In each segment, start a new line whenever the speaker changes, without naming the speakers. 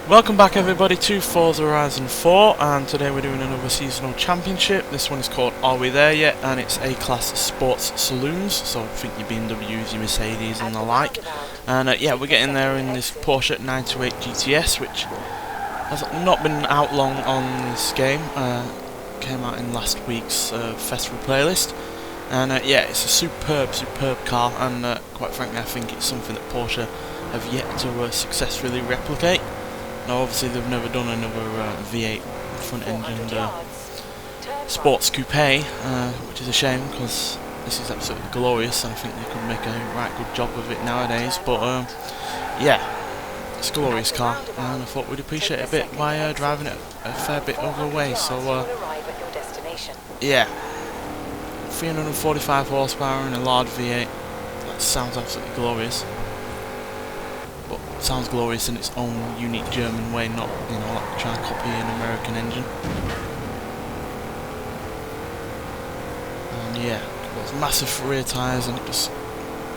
Welcome back everybody to Forza Horizon 4, and today we're doing another seasonal championship. This one is called Are We There Yet? And it's A-Class Sports Saloons, so I think your BMWs, your Mercedes and the like. And yeah, we're getting there in this Porsche 928 GTS, which has not been out long on this game. Came out in last week's festival playlist. And yeah, it's a superb car, and quite frankly I think it's something that Porsche have yet to successfully replicate. Now obviously they've never done another V8 front-engined sports coupe, which is a shame because this is absolutely glorious and I think they could make a right good job of it nowadays. But yeah, it's a glorious car and I thought we'd appreciate it a bit by driving it a fair bit over the way. So yeah, 345 horsepower and a large V8, that sounds absolutely glorious. But sounds glorious in its own unique German way, not, you know, like trying to copy an American engine. And yeah, got massive rear tyres and it just,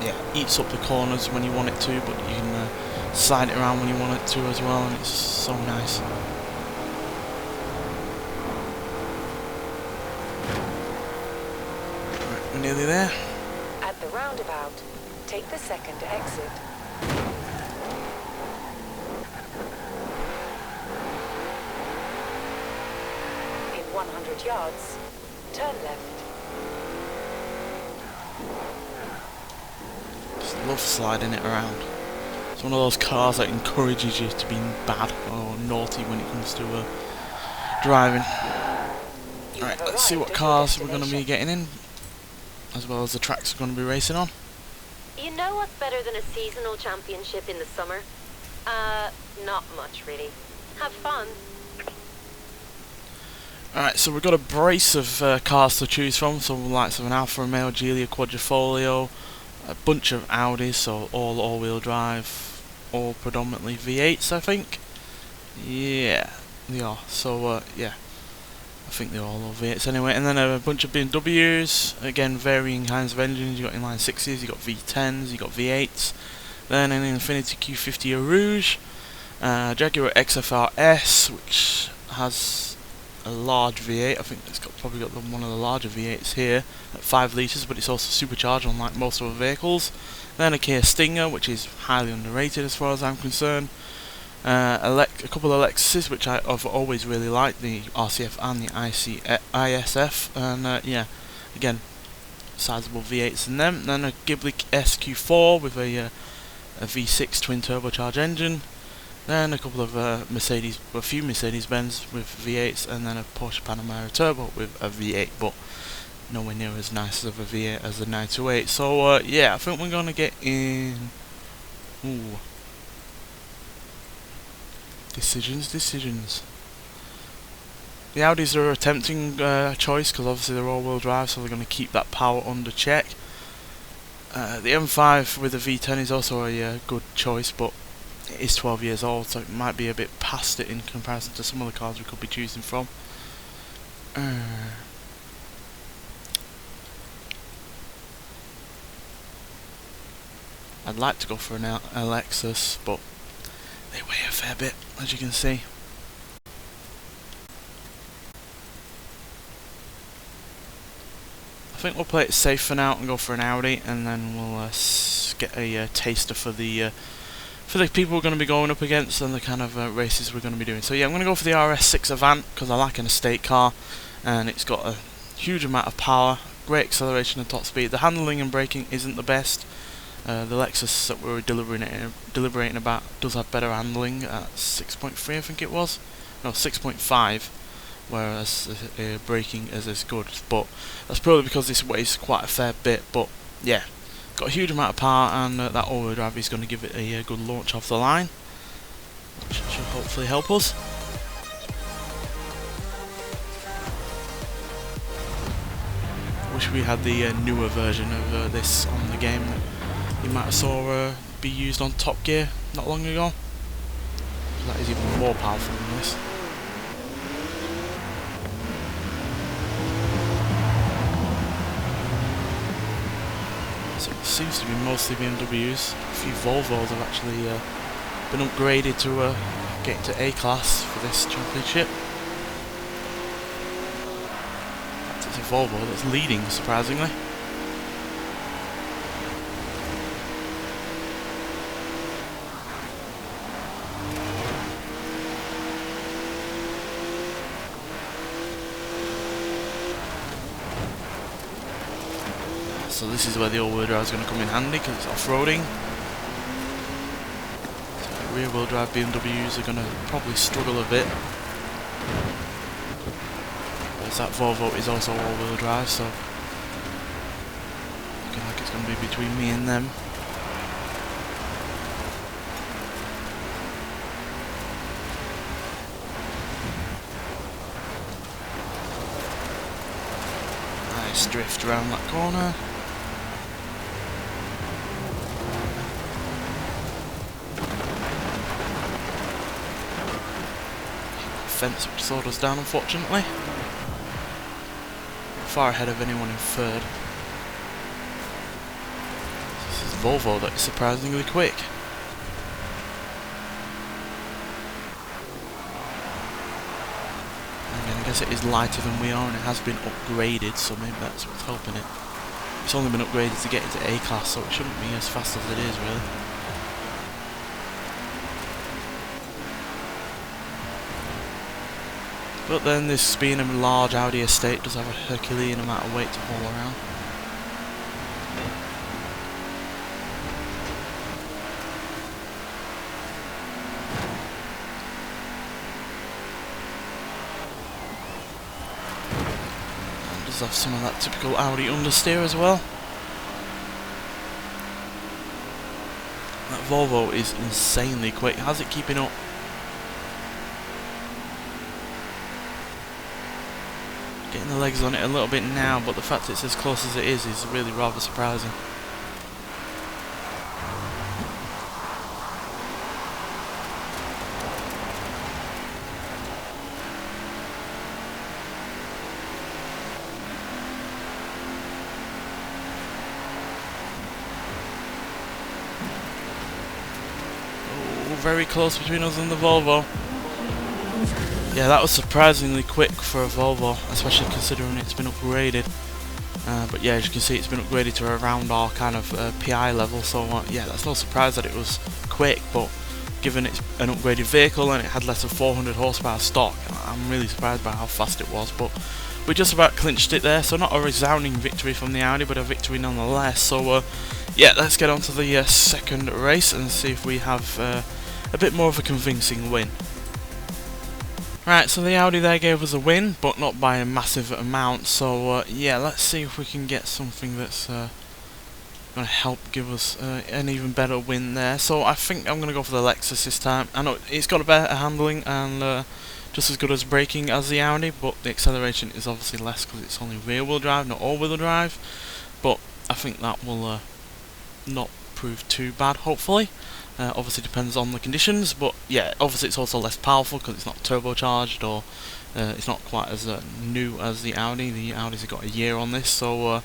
yeah, eats up the corners when you want it to, but you can slide it around when you want it to as well, and it's so nice. Right, we're nearly there.
At the roundabout, take the second exit. In 100 yards, turn left.
Just love sliding it around. It's one of those cars that encourages you to be bad or naughty when it comes to driving. Alright, let's see what cars we're going to be getting in, as well as the tracks we're going to be racing on.
You know what's better than a seasonal championship in the summer? Not much really. Have fun.
Alright, so we've got a brace of cars to choose from, so the likes of an Alfa Romeo Giulia Quadrifoglio, a bunch of Audis, so all all-wheel drive, all predominantly V8s I think. Yeah, they are, so yeah, I think they're all V8s anyway. And then a bunch of BMWs, again varying kinds of engines. You've got inline 6s, you've got V10s, you've got V8s, then an Infiniti Q50 Eau Rouge, Jaguar XFR S, which has a large V8. I think it's probably got one of the larger V8s here at 5 litres, but it's also supercharged unlike most other vehicles. Then a Kia Stinger, which is highly underrated as far as I'm concerned. A couple of Lexuses, which I've always really liked, the RCF and the ISF, and yeah, again, sizable V8s in them. Then a Ghibli SQ4 with a V6 twin turbocharged engine. Then a couple of a few Mercedes-Benz with V8s, and then a Porsche Panamera Turbo with a V8, but nowhere near as nice of a V8 as the 928. So yeah, I think we're gonna get in. Ooh. Decisions. The Audis are a tempting choice because obviously they're all-wheel drive, so they're going to keep that power under check. The M5 with the V10 is also a good choice, but it is 12 years old, so it might be a bit past it in comparison to some of the cars we could be choosing from. I'd like to go for a Lexus, but they weigh a fair bit, as you can see. I think we'll play it safe for now and go for an Audi, and then we'll get a taster for the people we're going to be going up against and the kind of races we're going to be doing. So yeah, I'm going to go for the RS6 Avant because I like an estate car, and it's got a huge amount of power, great acceleration and top speed. The handling and braking isn't the best. The Lexus that we were deliberating about does have better handling at 6.3, I think it was. No, 6.5, whereas braking is as good. But that's probably because this weighs quite a fair bit. But yeah, got a huge amount of power, and that all-wheel drive is going to give it a good launch off the line, which should hopefully help us. Wish we had the newer version of this on the game. You might have saw be used on Top Gear not long ago. That is even more powerful than this. So it seems to be mostly BMWs. A few Volvos have actually been upgraded to get into A class for this championship. It's a Volvo that's leading, surprisingly. So this is where the all-wheel drive is going to come in handy because it's off-roading. So the rear-wheel drive BMWs are going to probably struggle a bit. Whereas that Volvo is also all-wheel drive, so looking like it's going to be between me and them. Nice drift around that corner. Fence which slowed us down, unfortunately. Far ahead of anyone in third. This is Volvo that is surprisingly quick. Again, I guess it is lighter than we are and it has been upgraded, so maybe that's what's helping it. It's only been upgraded to get into A class, so it shouldn't be as fast as it is, really. But then this being a large Audi estate does have a Herculean amount of weight to haul around. And does have some of that typical Audi understeer as well. That Volvo is insanely quick. How's it keeping up? Getting the legs on it a little bit now, but the fact it's as close as it is really rather surprising. Oh, very close between us and the Volvo. Yeah, that was surprisingly quick for a Volvo, especially considering it's been upgraded. But yeah, as you can see, it's been upgraded to around our kind of PI level, so yeah, that's no surprise that it was quick, but given it's an upgraded vehicle and it had less than 400 horsepower stock, I'm really surprised by how fast it was. But we just about clinched it there, so not a resounding victory from the Audi, but a victory nonetheless. So yeah, let's get on to the second race and see if we have a bit more of a convincing win. Right, so the Audi there gave us a win, but not by a massive amount, so yeah, let's see if we can get something that's going to help give us an even better win there. So I think I'm going to go for the Lexus this time. I know it's got a better handling and just as good as braking as the Audi, but the acceleration is obviously less because it's only rear-wheel drive, not all-wheel drive, but I think that will not prove too bad, hopefully. Obviously depends on the conditions, but yeah, obviously it's also less powerful because it's not turbocharged, or it's not quite as new as the Audi. The Audis have got a year on this, so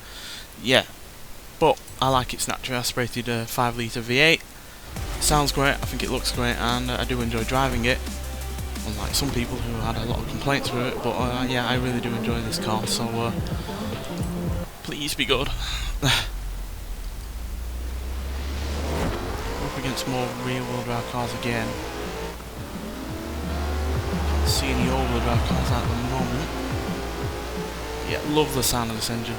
yeah. But I like its naturally aspirated 5 litre V8. Sounds great, I think it looks great, and I do enjoy driving it. Unlike some people who had a lot of complaints with it, but yeah, I really do enjoy this car, so please be good. Against more rear-wheel drive cars again. Can't see any all-wheel drive cars at the moment. Yeah, love the sound of this engine.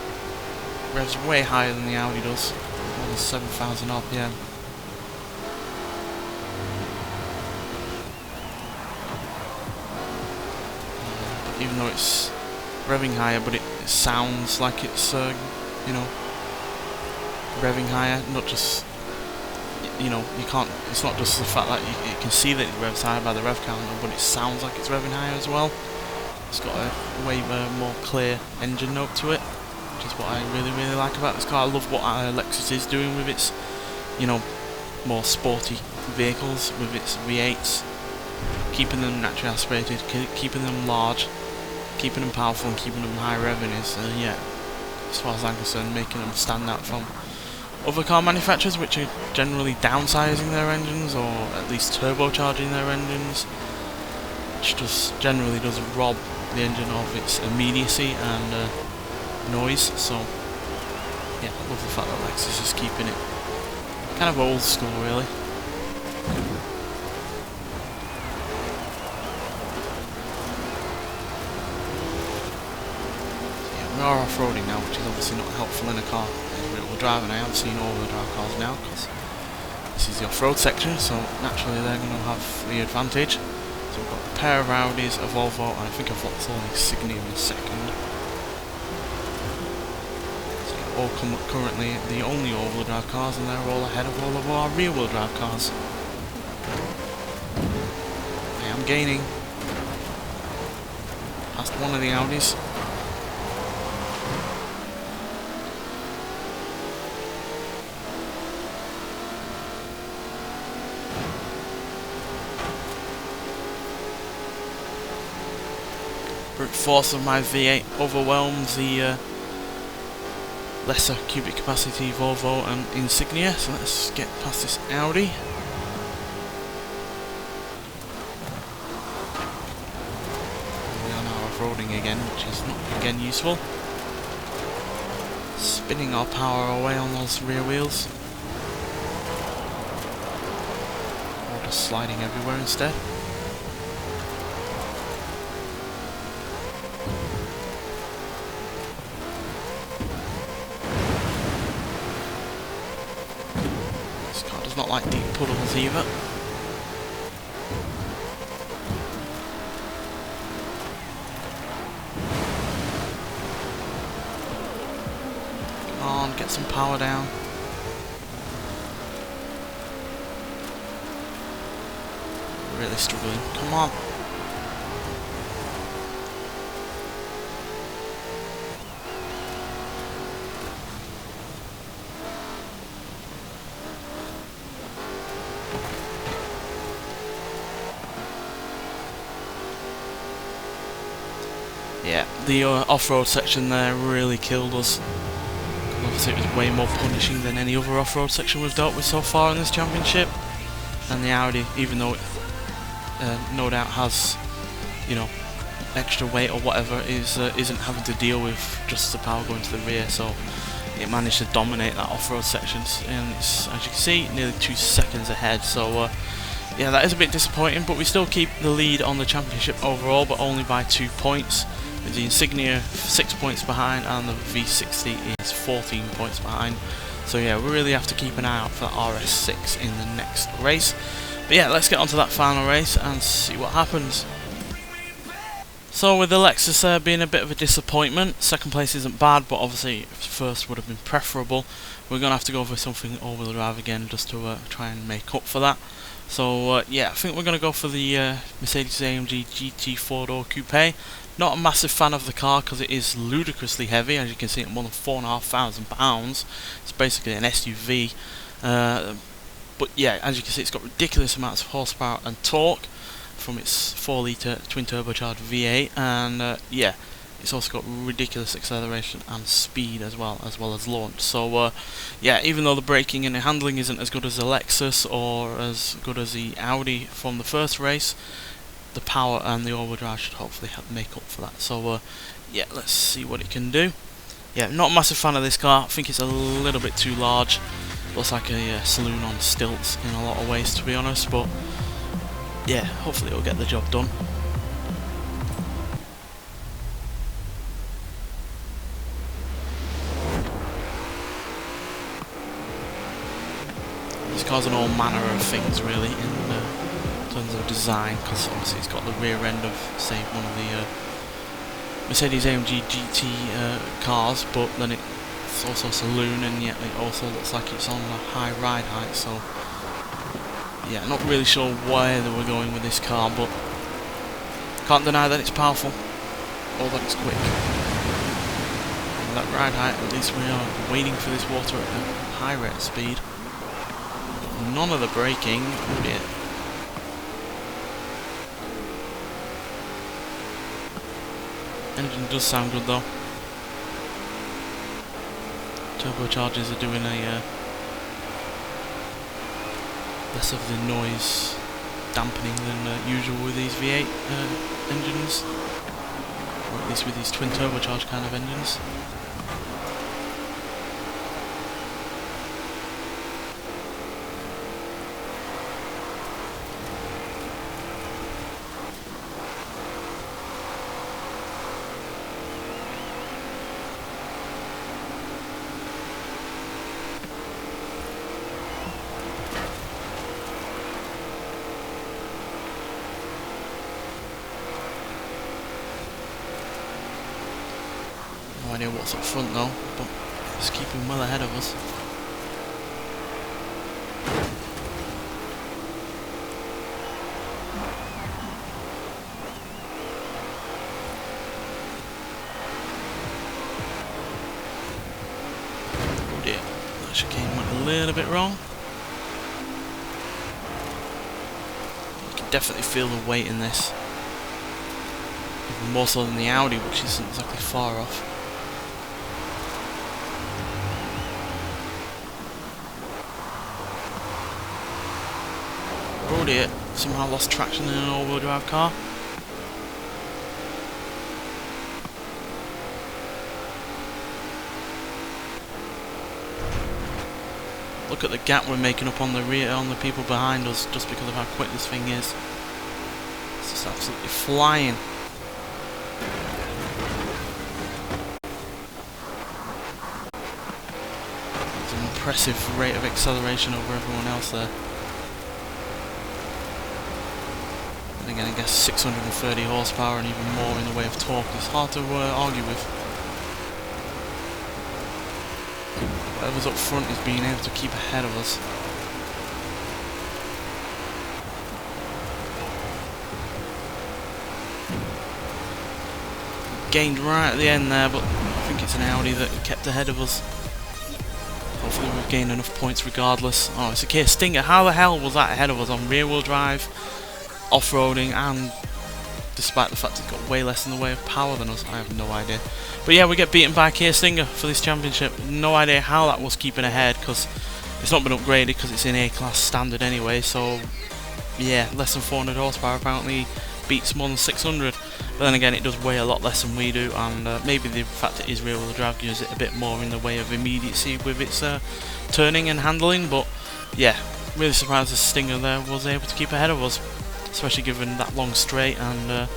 Revs way higher than the Audi does, more than 7,000 RPM. Even though it's revving higher, but it sounds like it's you know, revving higher, not just. You know, you can't. It's not just the fact that you can see that it revs higher by the rev counter, but it sounds like it's revving higher as well. It's got a way more clear engine note to it, which is what I really like about this car. I love what Lexus is doing with its, you know, more sporty vehicles, with its V8s, keeping them naturally aspirated, keeping them large, keeping them powerful, and keeping them high revenues. Yeah, as far as I'm concerned, making them stand out from other car manufacturers which are generally downsizing their engines or at least turbocharging their engines. which generally does rob the engine of its immediacy and noise. So yeah, I love the fact that Lexus is keeping it kind of old school, really. We are off-roading now, which is obviously not helpful in a car in rear-wheel drive, and I have seen all-wheel drive cars now because this is the off-road section, so naturally they're going to have the advantage. So we've got a pair of Audis, a Volvo, and I think a Vauxhall Insignia in second. So yeah, all currently the only all-wheel drive cars, and they're all ahead of all of our rear-wheel drive cars. I am gaining past one of the Audis. Brute force of my V8 overwhelms the lesser cubic capacity Volvo and Insignia, so let's get past this Audi. We are now off-roading again, which is not again useful. Spinning our power away on those rear wheels. Or just sliding everywhere instead. Not like deep puddles either. Come on, get some power down. Really struggling. Come on. Yeah, the off-road section there really killed us. Obviously it was way more punishing than any other off-road section we've dealt with so far in this championship. And the Audi, even though it no doubt has, you know, extra weight or whatever, isn't having to deal with just the power going to the rear, so it managed to dominate that off-road section, and it's, as you can see, nearly 2 seconds ahead. So yeah, that is a bit disappointing, but we still keep the lead on the championship overall, but only by 2 points. With the Insignia 6 points behind, and the V60 is 14 points behind. So yeah, we really have to keep an eye out for RS6 in the next race. But yeah, let's get on to that final race and see what happens. So with the Lexus there being a bit of a disappointment, second place isn't bad, but obviously first would have been preferable. We're going to have to go for something all-wheel drive again just to try and make up for that. So yeah, I think we're going to go for the Mercedes-AMG GT 4-door Coupe. Not a massive fan of the car because it is ludicrously heavy, as you can see, at more than £4,500. It's basically an SUV. But yeah, as you can see, it's got ridiculous amounts of horsepower and torque from its 4-litre twin turbocharged V8, and yeah, it's also got ridiculous acceleration and speed as well as launch. So yeah, even though the braking and the handling isn't as good as the Lexus or as good as the Audi from the first race, the power and the all-wheel drive should hopefully help make up for that. So yeah, let's see what it can do. Yeah, not a massive fan of this car. I think it's a little bit too large. Looks like a saloon on stilts in a lot of ways, to be honest, but yeah, hopefully it'll get the job done. This car's on all manner of things really in terms of design, because obviously it's got the rear end of, say, one of the Mercedes-AMG GT cars, but then it's also a saloon, and yet it also looks like it's on a high ride height. So yeah, not really sure where they were going with this car, but can't deny that it's powerful or that it's quick. And that ride height, at least we are waiting for this water at a high rate of speed. None of the braking, oh dear. Engine does sound good though. Turbochargers are doing a less of the noise dampening than usual with these V8 engines, or at least with these twin turbocharged kind of engines. No idea what's up front though, but it's keeping well ahead of us. Oh dear, that chicane went a little bit wrong. You can definitely feel the weight in this. Even more so than the Audi, which isn't exactly far off. Oh dear, somehow lost traction in an all-wheel drive car. Look at the gap we're making up on the rear, on the people behind us, just because of how quick this thing is. It's just absolutely flying. It's an impressive rate of acceleration over everyone else there. And again, I guess 630 horsepower and even more in the way of torque is hard to argue with. Whatever's up front is being able to keep ahead of us. Gained right at the end there, but I think it's an Audi that kept ahead of us. Hopefully we've gained enough points regardless. Oh, it's a Kia Stinger. How the hell was that ahead of us on rear wheel drive, off-roading, and despite the fact it's got way less in the way of power than us? I have no idea. But yeah, we get beaten by Kia Stinger for this championship. No idea how that was keeping ahead, because it's not been upgraded because it's in A-class standard anyway. So yeah, less than 400 horsepower apparently beats more than 600. But then again, it does weigh a lot less than we do, and maybe the fact it is rear wheel drive gives it a bit more in the way of immediacy with its turning and handling. But yeah, really surprised the Stinger there was able to keep ahead of us, especially given that long straight and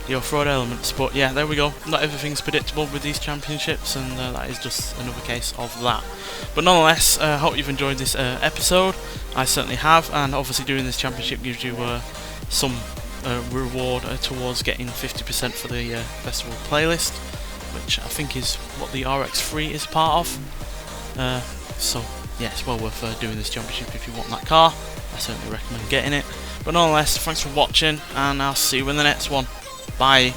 the off-road elements. But yeah, there we go. Not everything's predictable with these championships, and that is just another case of that. But nonetheless, I hope you've enjoyed this episode. I certainly have, and obviously doing this championship gives you some reward towards getting 50% for the festival playlist, which I think is what the RX3 is part of. So yeah, it's well worth doing this championship if you want that car. I certainly recommend getting it. But nonetheless, thanks for watching, and I'll see you in the next one. Bye.